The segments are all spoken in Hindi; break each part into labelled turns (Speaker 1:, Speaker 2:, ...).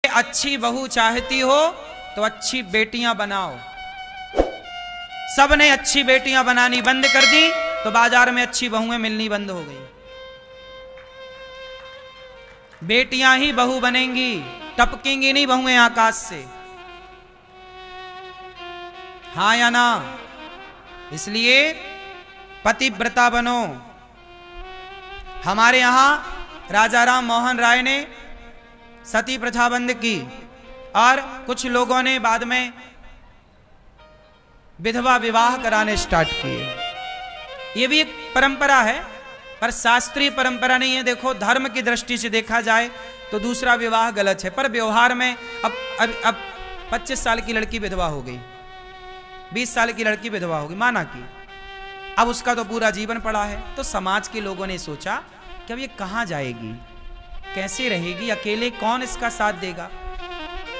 Speaker 1: अच्छी बहू चाहती हो तो अच्छी बेटियां बनाओ। सबने अच्छी बेटियां बनानी बंद कर दी तो बाजार में अच्छी बहुएं मिलनी बंद हो गई। बेटियां ही बहू बनेंगी, टपकेंगी नहीं बहुएं आकाश से। हाँ या ना? इसलिए पतिव्रता बनो। हमारे यहां राजा राम मोहन राय ने सती प्रथा बंद की और कुछ लोगों ने बाद में विधवा विवाह कराने स्टार्ट किए। ये भी एक परंपरा है पर शास्त्रीय परंपरा नहीं है। देखो, धर्म की दृष्टि से देखा जाए तो दूसरा विवाह गलत है, पर व्यवहार में अब 25 साल की लड़की विधवा हो गई, 20 साल की लड़की विधवा होगी, माना कि अब उसका तो पूरा जीवन पड़ा है। तो समाज के लोगों ने सोचा कि अब ये कहां जाएगी, कैसे रहेगी, अकेले कौन इसका साथ देगा,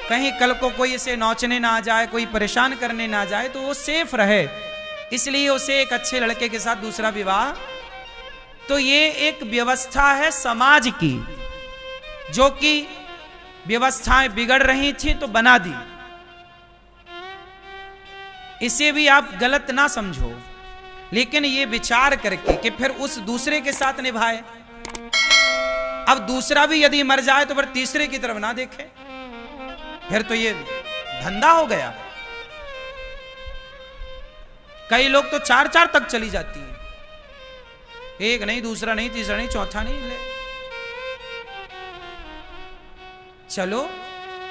Speaker 1: कहीं कल को कोई इसे नोचने ना आ जाए, कोई परेशान करने ना जाए, तो वो सेफ रहे। इसलिए उसे एक अच्छे लड़के के साथ दूसरा विवाह। तो ये एक व्यवस्था है समाज की, जो कि व्यवस्थाएं बिगड़ रही थी तो बना दी। इसे भी आप गलत ना समझो, लेकिन ये विचार करके कि फिर उस दूसरे के साथ निभाए। अब दूसरा भी यदि मर जाए तो फिर तीसरे की तरफ ना देखे, फिर तो ये धंधा हो गया। कई लोग तो 4 तक चली जाती है, एक नहीं, दूसरा नहीं, तीसरा नहीं, चौथा नहीं। ले चलो,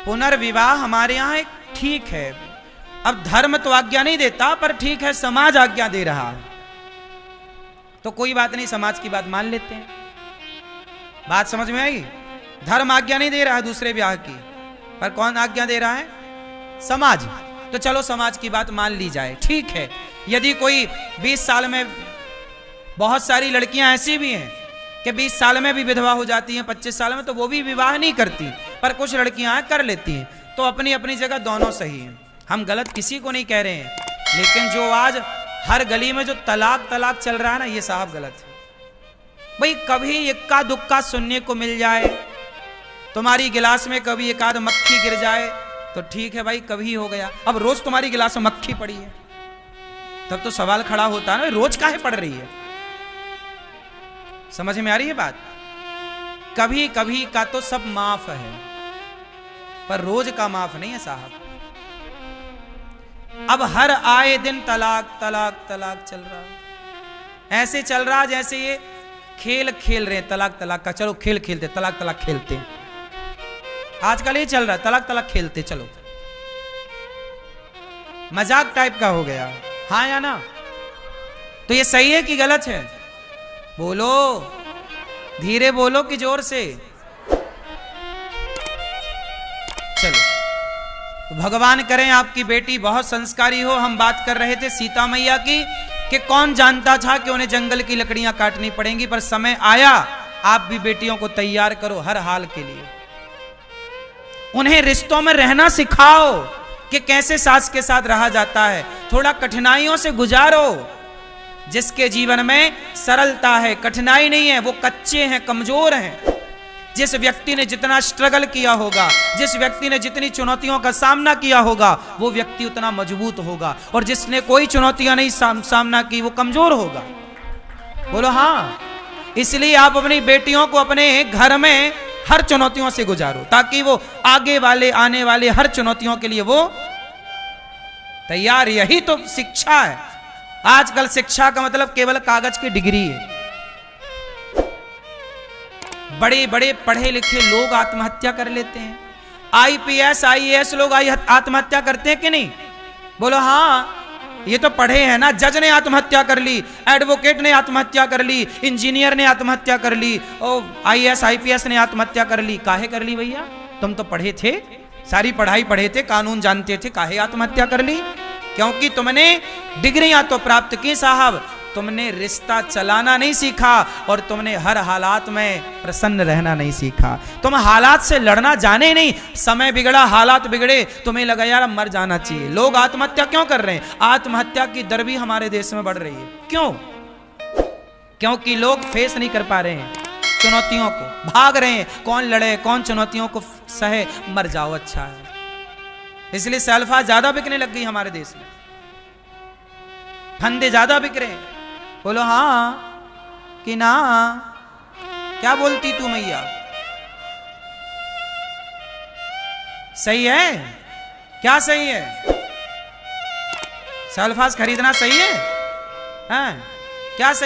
Speaker 1: पुनर्विवाह हमारे यहां एक ठीक है। अब धर्म तो आज्ञा नहीं देता, पर ठीक है, समाज आज्ञा दे रहा है तो कोई बात नहीं, समाज की बात मान लेते हैं। बात समझ में आई? धर्म आज्ञा नहीं दे रहा है दूसरे ब्याह की, पर कौन आज्ञा दे रहा है? समाज। तो चलो समाज की बात मान ली जाए, ठीक है। यदि कोई 20 साल में, बहुत सारी लड़कियां ऐसी भी हैं कि 20 साल में भी विधवा हो जाती हैं, 25 साल में, तो वो भी विवाह नहीं करती, पर कुछ लड़कियां कर लेती हैं। तो अपनी अपनी जगह दोनों सही हैं, हम गलत किसी को नहीं कह रहे हैं। लेकिन जो आज हर गली में जो तलाक चल रहा है ना, ये साहब गलत है। भाई कभी इक्का दुक्का सुनने को मिल जाए, तुम्हारी गिलास में कभी एक आध मक्खी गिर जाए तो ठीक है भाई, कभी हो गया। अब रोज तुम्हारी गिलास में मक्खी पड़ी है तब तो सवाल खड़ा होता है ना, रोज काहे पड़ रही है? समझ में आ रही है बात? कभी कभी का तो सब माफ है, पर रोज का माफ नहीं है साहब। अब हर आए दिन तलाक चल रहा है। ऐसे चल रहा जैसे ये खेल खेल रहे हैं तलाक का। चलो खेल खेलते, तलाक खेलते। आजकल ये चल रहा है, तलाक खेलते, चलो मजाक टाइप का हो गया। हाँ या ना? तो ये सही है कि गलत है? बोलो, धीरे बोलो कि जोर से? चलो, तो भगवान करें आपकी बेटी बहुत संस्कारी हो। हम बात कर रहे थे सीता मैया की कि कौन जानता था कि उन्हें जंगल की लकड़ियां काटनी पड़ेंगी, पर समय आया। आप भी बेटियों को तैयार करो हर हाल के लिए। उन्हें रिश्तों में रहना सिखाओ कि कैसे सास के साथ रहा जाता है। थोड़ा कठिनाइयों से गुजारो। जिसके जीवन में सरलता है, कठिनाई नहीं है, वो कच्चे हैं, कमजोर हैं। जिस व्यक्ति ने जितना स्ट्रगल किया होगा, जिस व्यक्ति ने जितनी चुनौतियों का सामना किया होगा, वो व्यक्ति उतना मजबूत होगा। और जिसने कोई चुनौतियां नहीं सामना की, वो कमजोर होगा। बोलो हाँ। इसलिए आप अपनी बेटियों को अपने घर में हर चुनौतियों से गुजारो, ताकि वो आगे वाले आने वाले हर चुनौतियों के लिए वो तैयार। यही तो शिक्षा है। आजकल शिक्षा का मतलब केवल कागज की डिग्री है। बड़े बड़े पढ़े लिखे लोग आत्महत्या कर लेते हैं। IPS IAS लोग आत्महत्या करते हैं कि नहीं? बोलो हाँ। ये तो पढ़े हैं ना। जज ने आत्महत्या कर ली, एडवोकेट ने आत्महत्या कर ली, इंजीनियर ने आत्महत्या कर ली, और IAS IPS ने आत्महत्या कर ली। काहे कर ली भैया? तुम तो पढ़े थे, सारी पढ़ाई पढ़े थे, कानून जानते थे, काहे आत्महत्या कर ली? क्योंकि तुमने डिग्रियां तो प्राप्त की साहब, तुमने रिश्ता चलाना नहीं सीखा और तुमने हर हालात में प्रसन्न रहना नहीं सीखा। तुम हालात से लड़ना जाने नहीं। समय बिगड़ा, हालात बिगड़े, तुम्हें लगा यार मर जाना चाहिए। लोग आत्महत्या क्यों कर रहे हैं? आत्महत्या की दर भी हमारे देश में बढ़ रही है। क्यों? क्योंकि लोग फेस नहीं कर पा रहे हैं। चुनौतियों को, भाग रहे हैं, कौन लड़े, कौन चुनौतियों को सहे, मर जाओ अच्छा है। इसलिए सल्फा ज्यादा बिकने लग गई हमारे देश में, फंदे ज्यादा बिक रहे हैं। बोलो हाँ कि ना, क्या बोलती तू मैया? सही है? क्या सही है? सल्फास खरीदना सही है? हाँ, क्या सही है?